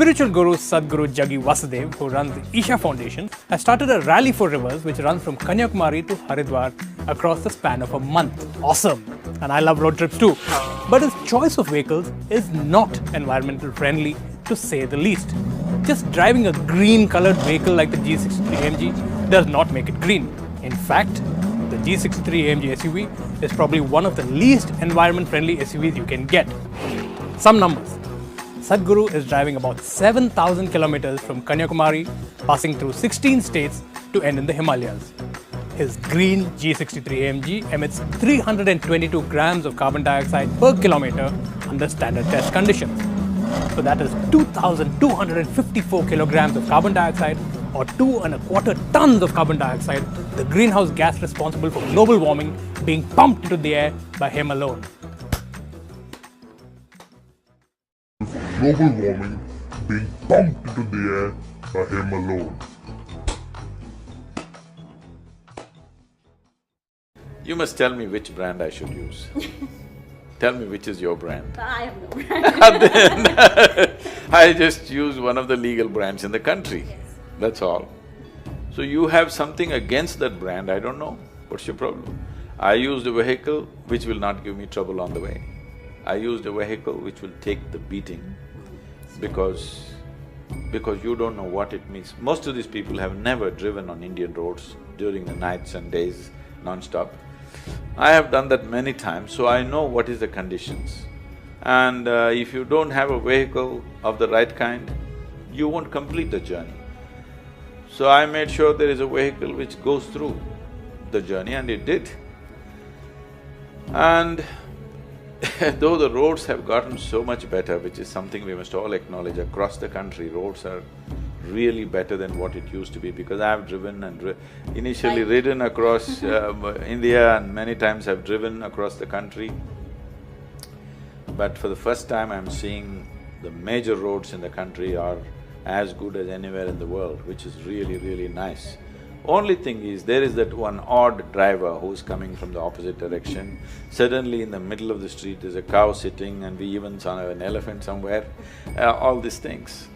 spiritual guru Sadhaguru Jaggi Vasudev, who runs the Isha Foundation, has started a rally for rivers which runs from Kanyakumari to Haridwar across the span of a month. Awesome! And I love road trips too. But his choice of vehicles is not environmental friendly, to say the least. Just driving a green colored vehicle like the G63 AMG does not make it green. In fact, the G63 AMG SUV is probably one of the least environment friendly SUVs you can get. Some numbers. Sadhguru is driving about 7,000 kilometers from Kanyakumari, passing through 16 states to end in the Himalayas. His green G63 AMG emits 322 grams of carbon dioxide per kilometer under standard test conditions. So that is 2,254 kilograms of carbon dioxide or 2.25 tons of carbon dioxide, the greenhouse gas responsible for global warming, being pumped into the air by him alone. Global warming being pumped into the air by him alone. You must tell me which brand I should use. Tell me which is your brand. I have no brand. Then I just use one of the legal brands in the country. Yes. That's all. So you have something against that brand, I don't know. What's your problem? I used a vehicle which will not give me trouble on the way. I used a vehicle which will take the beating because you don't know what it means. Most of these people have never driven on Indian roads during the nights and days non-stop. I have done that many times, so I know what is the conditions. And if you don't have a vehicle of the right kind, you won't complete the journey. So I made sure there is a vehicle which goes through the journey, and it did. And though the roads have gotten so much better, which is something we must all acknowledge, across the country, roads are really better than what it used to be, because I've driven and initially ridden across India, and many times I've driven across the country. But for the first time I'm seeing the major roads in the country are as good as anywhere in the world, which is really, really nice. Only thing is, there is that one odd driver who's coming from the opposite direction. Suddenly in the middle of the street there's a cow sitting, and we even saw an elephant somewhere, all these things.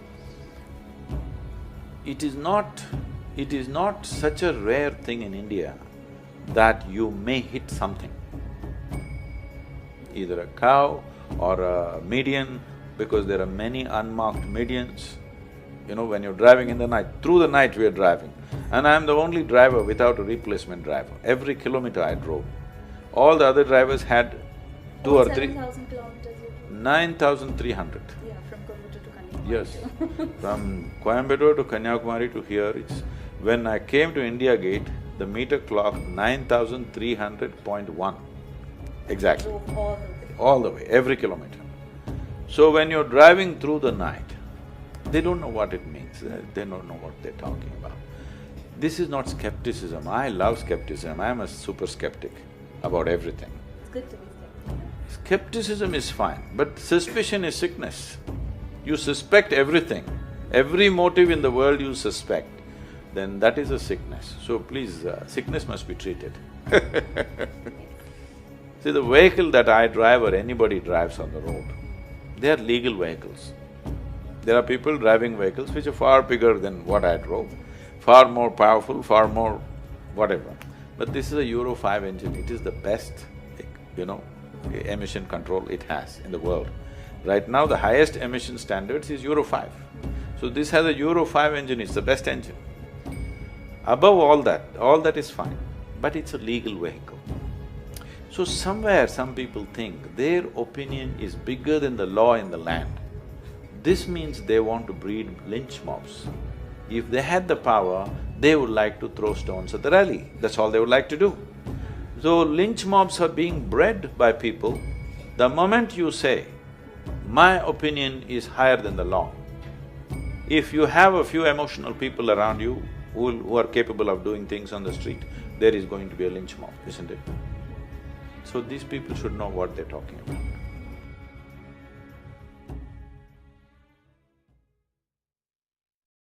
It is not such a rare thing in India that you may hit something, either a cow or a median, because there are many unmarked medians. You know, when you're driving in the night, through the night we are driving, and I'm the only driver without a replacement driver. Every kilometer I drove. All the other drivers had two or three… 7,000 kilometers. 9,300. Yeah, from Coimbatore to Kanyakumari. Yes, from Coimbatore to Kanyakumari to here, it's… When I came to India Gate, the meter clocked 9,300.1, exactly. Drove all the way. All the way, every kilometer. So when you're driving through the night, they don't know what it means, they don't know what they're talking about. This is not skepticism. I love skepticism. I'm a super skeptic about everything. It's good to be skeptical. Skepticism is fine, but suspicion is sickness. You suspect everything, every motive in the world you suspect, then that is a sickness. So please, sickness must be treated. See, the vehicle that I drive or anybody drives on the road, they are legal vehicles. There are people driving vehicles which are far bigger than what I drove, far more powerful, far more whatever. But this is a Euro 5 engine, it is the best, emission control it has in the world. Right now the highest emission standards is Euro 5. So this has a Euro 5 engine, it's the best engine. Above all that is fine, but it's a legal vehicle. So somewhere some people think their opinion is bigger than the law in the land. This means they want to breed lynch mobs. If they had the power, they would like to throw stones at the rally, that's all they would like to do. So lynch mobs are being bred by people. The moment you say, my opinion is higher than the law, if you have a few emotional people around you who are capable of doing things on the street, there is going to be a lynch mob, isn't it? So these people should know what they're talking about.